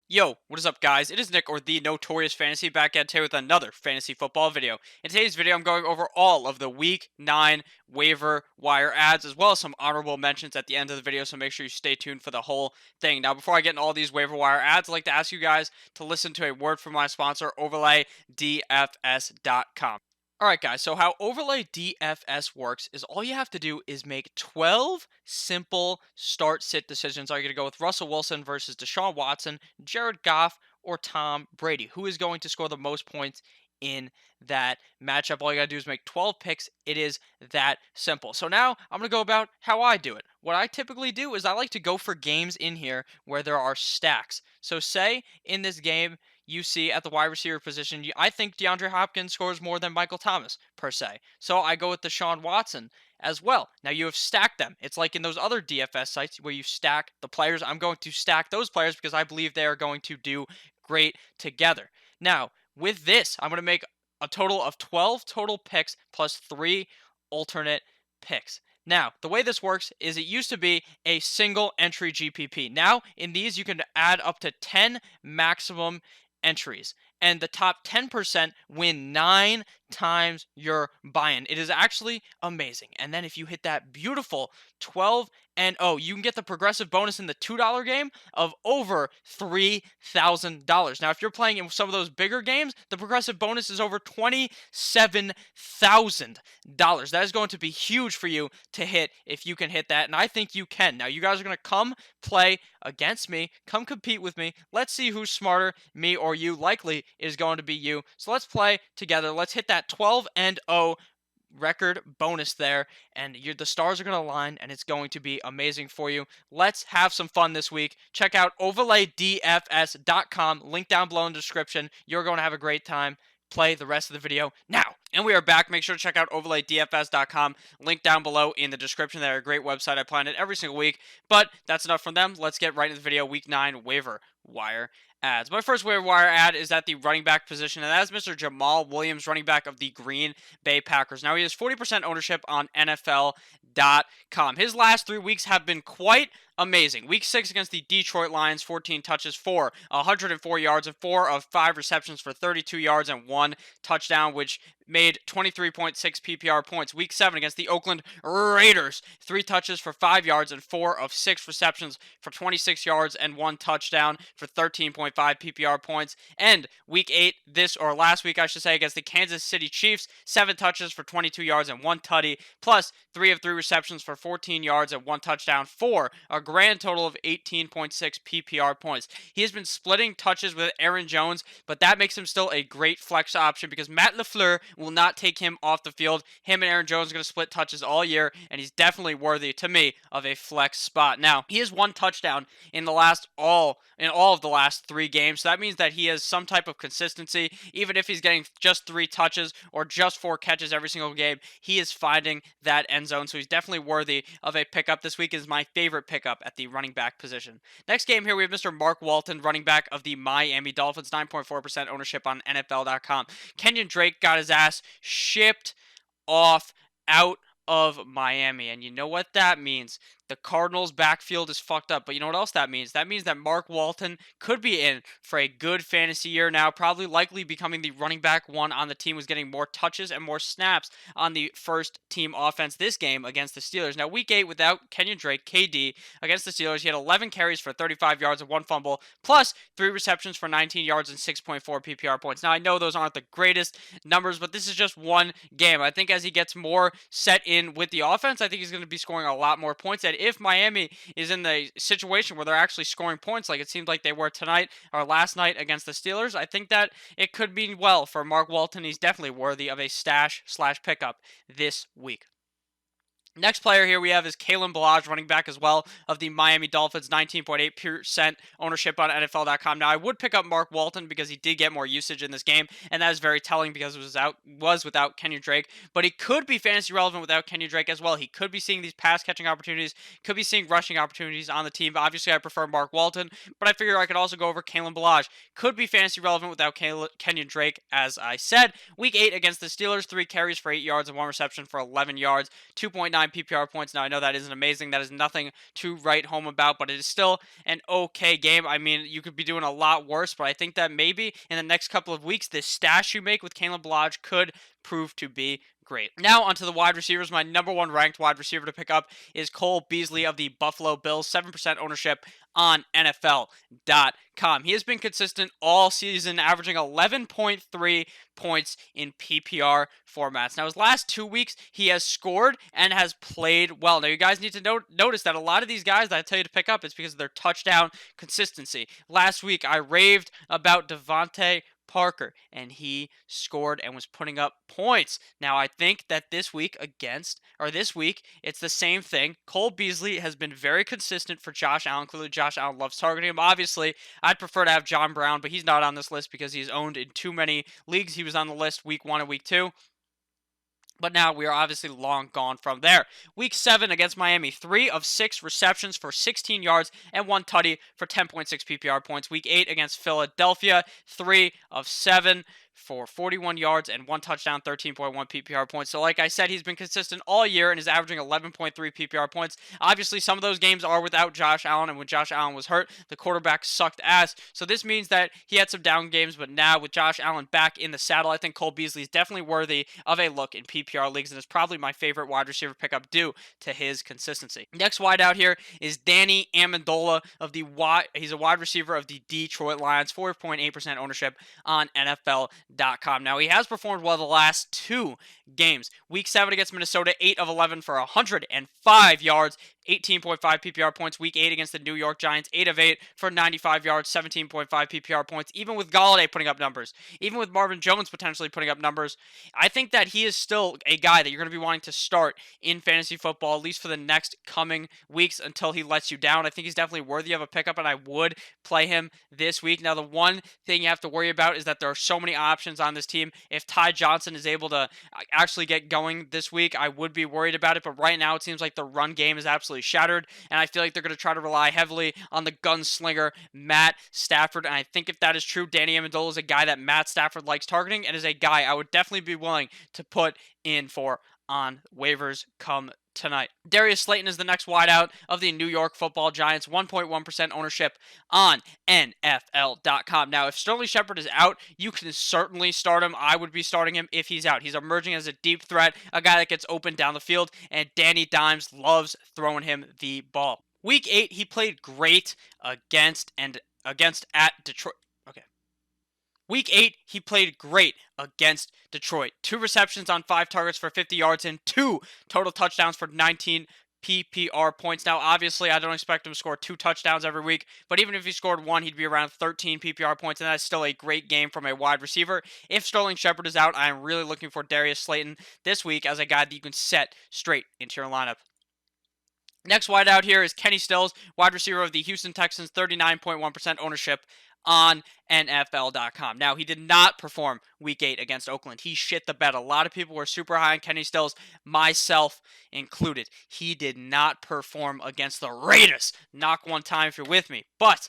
Yo, what is up guys? It is Nick, or the Notorious Fantasy, back at here with another fantasy football video. In today's video, I'm going over all of the Week 9 waiver wire ads, as well as some honorable mentions at the end of the video, so make sure you stay tuned for the whole thing. Now, before I get into all these waiver wire ads, I'd like to ask you guys to listen to a word from my sponsor, OverlayDFS.com. Alright guys, so how Overlay DFS works is all you have to do is make 12 simple start-sit decisions. Are you going to go with Russell Wilson versus Deshaun Watson, Jared Goff, or Tom Brady? Who is going to score the most points in that matchup? All you got to do is make 12 picks. It is that simple. So now I'm going to go about how I do it. What I typically do is I like to go for games in here where there are stacks. So say in this game, you see at the wide receiver position, I think DeAndre Hopkins scores more than Michael Thomas, per se. So I go with Deshaun Watson as well. Now you have stacked them. It's like in those other DFS sites where you stack the players. I'm going to stack those players because I believe they are going to do great together. Now, with this, I'm going to make a total of 12 total picks plus 3 alternate picks. Now, the way this works is it used to be a single entry GPP. Now, in these, you can add up to 10 maximum entries, and the top 10% win 9 times your buy-in. It is actually amazing. And then if you hit that beautiful 12 and you can get the progressive bonus in the $2 game of over $3,000. Now, if you're playing in some of those bigger games, the progressive bonus is over $27,000. That is going to be huge for you to hit if you can hit that, and I think you can. Now, you guys are going to come play against me. Come compete with me. Let's see who's smarter, me or you. Likely is going to be you. So let's play together. Let's hit that 12-0 record bonus there, and the stars are going to align, and it's going to be amazing for you. Let's have some fun this week. Check out overlaydfs.com, link down below in the description. You're going to have a great time. Play the rest of the video now. And we are back. Make sure to check out overlaydfs.com, link down below in the description. They're a great website. I plan it every single week, but that's enough from them. Let's get right into the video. Week 9 waiver wire ads. My first waiver wire ad is at the running back position, and that is Mr. Jamal Williams, running back of the Green Bay Packers. Now, he has 40% ownership on NFL.com. His last 3 weeks have been quite amazing. Week 6 against the Detroit Lions, 14 touches for 104 yards and 4 of 5 receptions for 32 yards and 1 touchdown, which made 23.6 PPR points. Week 7 against the Oakland Raiders, 3 touches for 5 yards and 4 of 6 receptions for 26 yards and 1 touchdown for 13.5 PPR points. And week 8, last week I should say, against the Kansas City Chiefs, 7 touches for 22 yards and 1 tutty, plus 3 of 3 receptions for 14 yards and 1 touchdown for a grand total of 18.6 PPR points. He has been splitting touches with Aaron Jones, but that makes him still a great flex option because Matt LaFleur will not take him off the field. Him and Aaron Jones are going to split touches all year, and he's definitely worthy, to me, of a flex spot. Now, he has 1 touchdown in all of the last 3 games, so that means that he has some type of consistency. Even if he's getting just 3 touches or just 4 catches every single game, he is finding that end zone, so he's definitely worthy of a pickup. This week is my favorite pickup at the running back position. Next game here, we have Mr. Mark Walton, running back of the Miami Dolphins, 9.4% ownership on NFL.com. Kenyon Drake got his ass shipped off out of Miami, and you know what that means. The Cardinals' backfield is fucked up, but you know what else that means? That means that Mark Walton could be in for a good fantasy year now, probably likely becoming the running back 1 on the team, was getting more touches and more snaps on the first team offense this game against the Steelers. Now, week 8 without Kenyon Drake, KD, against the Steelers, he had 11 carries for 35 yards and 1 fumble, plus 3 receptions for 19 yards and 6.4 PPR points. Now, I know those aren't the greatest numbers, but this is just one game. I think as he gets more set in with the offense, I think he's going to be scoring a lot more points. And if Miami is in the situation where they're actually scoring points like it seemed like they were tonight or last night against the Steelers, I think that it could be well for Mark Walton. He's definitely worthy of a stash/pickup this week. Next player here we have is Kalen Ballage, running back as well of the Miami Dolphins, 19.8% ownership on NFL.com. Now, I would pick up Mark Walton because he did get more usage in this game, and that is very telling because it was without Kenyon Drake, but he could be fantasy relevant without Kenyon Drake as well. He could be seeing these pass-catching opportunities, could be seeing rushing opportunities on the team. Obviously, I prefer Mark Walton, but I figure I could also go over Kalen Ballage. Could be fantasy relevant without Kenyon Drake, as I said. Week 8 against the Steelers, 3 carries for 8 yards and 1 reception for 11 yards, 2.9 9 PPR points. Now, I know that isn't amazing. That is nothing to write home about, but it is still an okay game. I mean, you could be doing a lot worse, but I think that maybe in the next couple of weeks, this stash you make with Kalen Ballage could prove to be great. Now onto the wide receivers. My number one ranked wide receiver to pick up is Cole Beasley of the Buffalo Bills, 7% ownership on NFL.com. He has been consistent all season, averaging 11.3 points in PPR formats. Now, his last 2 weeks, he has scored and has played well. Now, you guys need to notice that a lot of these guys that I tell you to pick up is because of their touchdown consistency. Last week, I raved about Devontae Parker, and he scored and was putting up points. Now, I think that this week, it's the same thing. Cole Beasley has been very consistent for Josh Allen. Clearly, Josh Allen loves targeting him. Obviously, I'd prefer to have John Brown, but he's not on this list because he's owned in too many leagues. He was on the list week 1 and week 2. But now we are obviously long gone from there. Week 7 against Miami, 3 of 6 receptions for 16 yards and 1 tutty for 10.6 PPR points. Week 8 against Philadelphia, 3 of 7 for 41 yards and 1 touchdown, 13.1 PPR points. So like I said, he's been consistent all year and is averaging 11.3 PPR points. Obviously, some of those games are without Josh Allen, and when Josh Allen was hurt, the quarterback sucked ass. So this means that he had some down games, but now with Josh Allen back in the saddle, I think Cole Beasley is definitely worthy of a look in PPR leagues and is probably my favorite wide receiver pickup due to his consistency. Next wide out here is Danny Amendola of he's a wide receiver of the Detroit Lions, 4.8% ownership on NFL.com. Now, he has performed well the last 2 games. Week 7 against Minnesota, 8 of 11 for 105 yards, 18.5 PPR points. Week 8 against the New York Giants, 8 of 8 for 95 yards, 17.5 PPR points. Even with Golladay putting up numbers, even with Marvin Jones potentially putting up numbers, I think that he is still a guy that you're going to be wanting to start in fantasy football, at least for the next coming weeks until he lets you down. I think he's definitely worthy of a pickup, and I would play him this week. Now, the one thing you have to worry about is that there are so many options on this team. If Ty Johnson is able to actually get going this week, I would be worried about it, but right now it seems like the run game is absolutely shattered, and I feel like they're going to try to rely heavily on the gunslinger Matt Stafford, and I think if that is true, Danny Amendola is a guy that Matt Stafford likes targeting and is a guy I would definitely be willing to put in for on waivers come tonight. Darius Slayton is the next wideout of the New York Football Giants, 1.1% ownership on NFL.com. Now, if Sterling Shepard is out, you can certainly start him. I would be starting him if he's out. He's emerging as a deep threat, a guy that gets open down the field, and Danny Dimes loves throwing him the ball. Week 8, he played great against at Detroit. Week 8, he played great against Detroit. 2 receptions on 5 targets for 50 yards and 2 total touchdowns for 19 PPR points. Now, obviously, I don't expect him to score 2 touchdowns every week, but even if he scored 1, he'd be around 13 PPR points, and that's still a great game from a wide receiver. If Sterling Shepard is out, I am really looking for Darius Slayton this week as a guy that you can set straight into your lineup. Next wide out here is Kenny Stills, wide receiver of the Houston Texans, 39.1% ownership on NFL.com. Now, he did not perform Week 8 against Oakland. He shit the bed. A lot of people were super high on Kenny Stills, myself included. He did not perform against the Raiders. Knock one time if you're with me. But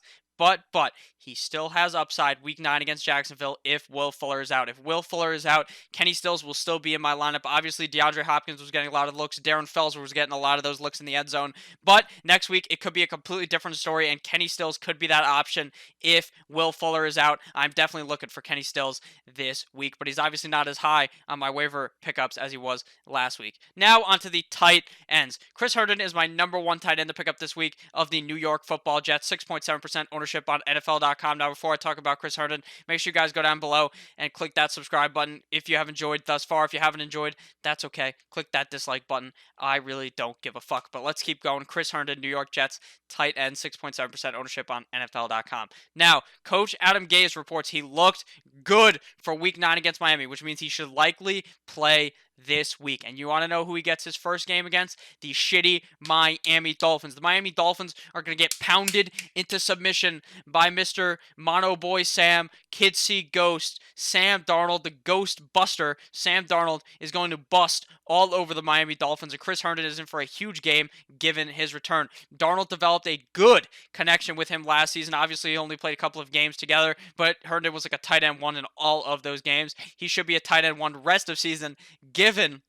he still has upside Week 9 against Jacksonville if Will Fuller is out. If Will Fuller is out, Kenny Stills will still be in my lineup. Obviously, DeAndre Hopkins was getting a lot of looks. Darren Fells was getting a lot of those looks in the end zone. But next week, it could be a completely different story, and Kenny Stills could be that option if Will Fuller is out. I'm definitely looking for Kenny Stills this week, but he's obviously not as high on my waiver pickups as he was last week. Now, onto the tight ends. Chris Herndon is my number 1 tight end to pick up this week of the New York Football Jets, 6.7% ownership on NFL.com. Now, before I talk about Chris Herndon, make sure you guys go down below and click that subscribe button if you have enjoyed thus far. If you haven't enjoyed, that's okay. Click that dislike button. I really don't give a fuck. But let's keep going. Chris Herndon, New York Jets, tight end, 6.7% ownership on NFL.com. Now, Coach Adam Gase reports he looked good for Week 9 against Miami, which means he should likely play this week. And you want to know who he gets his first game against? The shitty Miami Dolphins. The Miami Dolphins are going to get pounded into submission by Mr. Mono Boy Sam, Kid See Ghost, Sam Darnold, the Ghost Buster. Sam Darnold is going to bust all over the Miami Dolphins, and Chris Herndon is in for a huge game given his return. Darnold developed a good connection with him last season. Obviously, he only played a couple of games together, but Herndon was like a tight end 1 in all of those games. He should be a tight end 1 rest of season given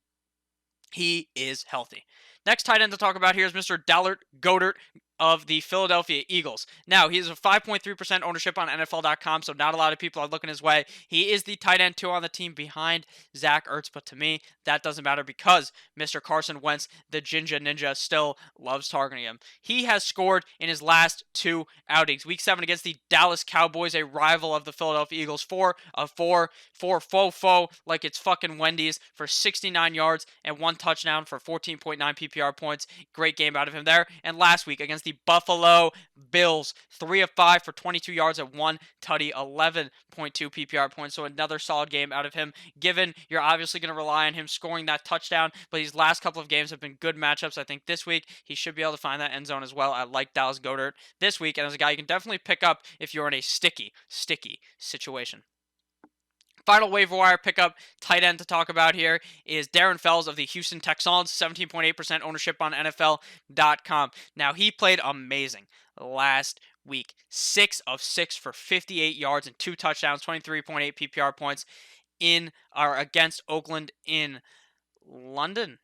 he is healthy. next tight end to talk about here is Mr. Dallert Goedert of the Philadelphia Eagles. Now, he has a 5.3% ownership on NFL.com, so not a lot of people are looking his way. He is the tight end 2 on the team behind Zach Ertz, but to me, that doesn't matter because Mr. Carson Wentz, the Ginger Ninja, still loves targeting him. He has scored in his last 2 outings. Week 7 against the Dallas Cowboys, a rival of the Philadelphia Eagles, 4 of 4, faux, like it's fucking Wendy's, for 69 yards and 1 touchdown for 14.9 PPR points. Great game out of him there. And last week against the Buffalo Bills, 3 of 5 for 22 yards and 1 tutty, 11.2 PPR points. So another solid game out of him, given you're obviously going to rely on him scoring that touchdown, but these last couple of games have been good matchups. I think this week he should be able to find that end zone as well. I like Dallas Goedert this week, and as a guy you can definitely pick up if you're in a sticky situation. Final waiver wire pickup tight end to talk about here is Darren Fells of the Houston Texans, 17.8% ownership on NFL.com. Now, he played amazing last week. 6 of 6 for 58 yards and 2 touchdowns, 23.8 PPR points against Oakland in London.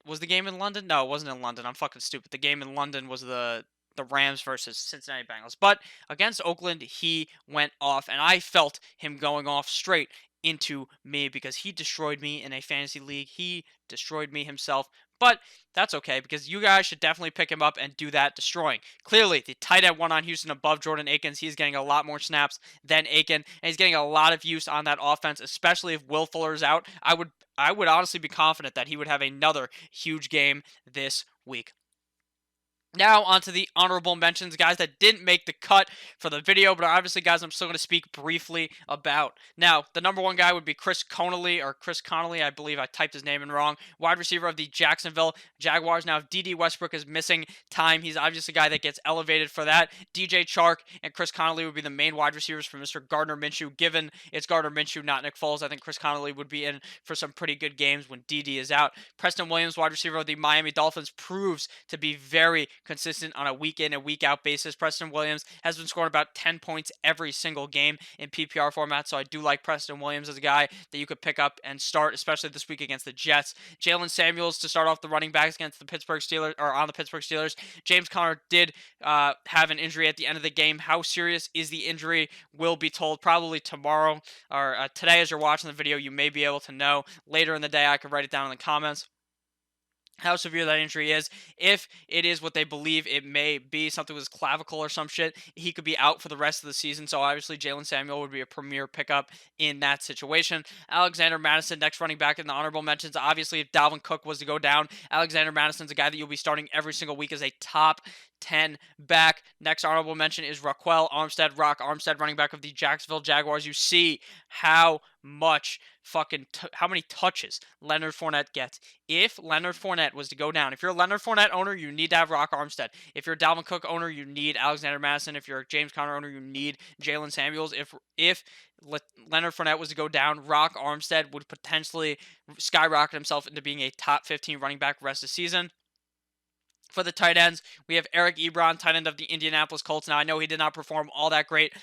Was the game in London? No, it wasn't in London. I'm fucking stupid. The game in London was the Rams versus Cincinnati Bengals. But against Oakland, he went off, and I felt him going off straight into me because he destroyed me in a fantasy league. He destroyed me himself. But that's okay because you guys should definitely pick him up and do that destroying. Clearly, the tight end 1 on Houston above Jordan Akins. He's getting a lot more snaps than Aiken, and he's getting a lot of use on that offense, especially if Will Fuller is out. I would honestly be confident that he would have another huge game this week. Now, onto the honorable mentions, guys that didn't make the cut for the video, but obviously, guys, I'm still going to speak briefly about. Now, the number 1 guy would be Chris Connolly, I believe I typed his name in wrong, wide receiver of the Jacksonville Jaguars. Now, if D.D. Westbrook is missing time, he's obviously a guy that gets elevated for that. DJ Chark and Chris Connolly would be the main wide receivers for Mr. Gardner Minshew. Given it's Gardner Minshew, not Nick Foles, I think Chris Connolly would be in for some pretty good games when D.D. is out. Preston Williams, wide receiver of the Miami Dolphins, proves to be very consistent on a week in and week out basis. Preston Williams has been scoring about 10 points every single game in PPR format, so I do like Preston Williams as a guy that you could pick up and start, especially this week against the Jets. Jalen Samuels to start off the running backs against the Pittsburgh Steelers, or on the Pittsburgh Steelers. James Conner did have an injury at the end of the game. How serious is the injury will be told probably tomorrow or today as you're watching the video. You may be able to know. Later in the day, I could write it down in the comments how severe that injury is. If it is what they believe it may be, something with his clavicle or some shit, he could be out for the rest of the season. So obviously Jalen Samuel would be a premier pickup in that situation. Alexander Madison, next running back in the honorable mentions. Obviously, if Dalvin Cook was to go down, Alexander Madison's a guy that you'll be starting every single week as a top 10 back. Next honorable mention is Rock Armstead, running back of the Jacksonville Jaguars. You see how much how many touches Leonard Fournette gets. If Leonard Fournette was to go down, if you're a Leonard Fournette owner, you need to have Rock Armstead. If you're a Dalvin Cook owner, you need Alexander Madison. If you're a James Conner owner, you need Jalen Samuels. If Leonard Fournette was to go down, Rock Armstead would potentially skyrocket himself into being a top 15 running back rest of the season. For the tight ends, we have Eric Ebron, tight end of the Indianapolis Colts. Now, I know he did not perform all that great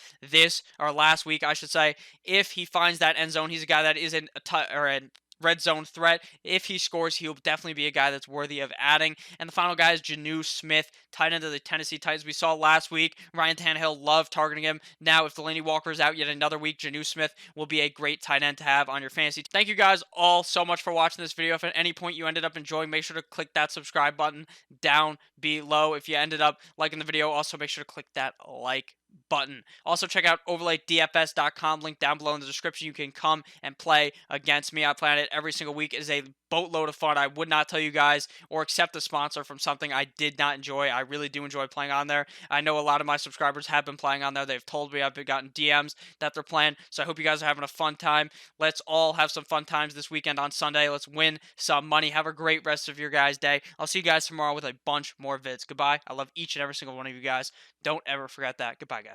last week, I should say. If he finds that end zone, he's a guy that is a red zone threat. If he scores, he'll definitely be a guy that's worthy of adding. And the final guy is Jonnu Smith, tight end of the Tennessee Titans. We saw last week, Ryan Tannehill loved targeting him. Now, if Delaney Walker is out yet another week, Jonnu Smith will be a great tight end to have on your fantasy. Thank you guys all so much for watching this video. If at any point you ended up enjoying, make sure to click that subscribe button down below. If you ended up liking the video, also make sure to click that like button. Also, check out overlaydfs.com, link down below in the description. You can come and play against me. I plan it every single week. It is a boatload of fun. I would not tell you guys or accept a sponsor from something I did not enjoy. I really do enjoy playing on there. I know a lot of my subscribers have been playing on there. They've told me, I've gotten DMs that they're playing. So I hope you guys are having a fun time. Let's all have some fun times this weekend on Sunday. Let's win some money. Have a great rest of your guys' day. I'll see you guys tomorrow with a bunch more vids. Goodbye. I love each and every single one of you guys. Don't ever forget that. Goodbye, guys.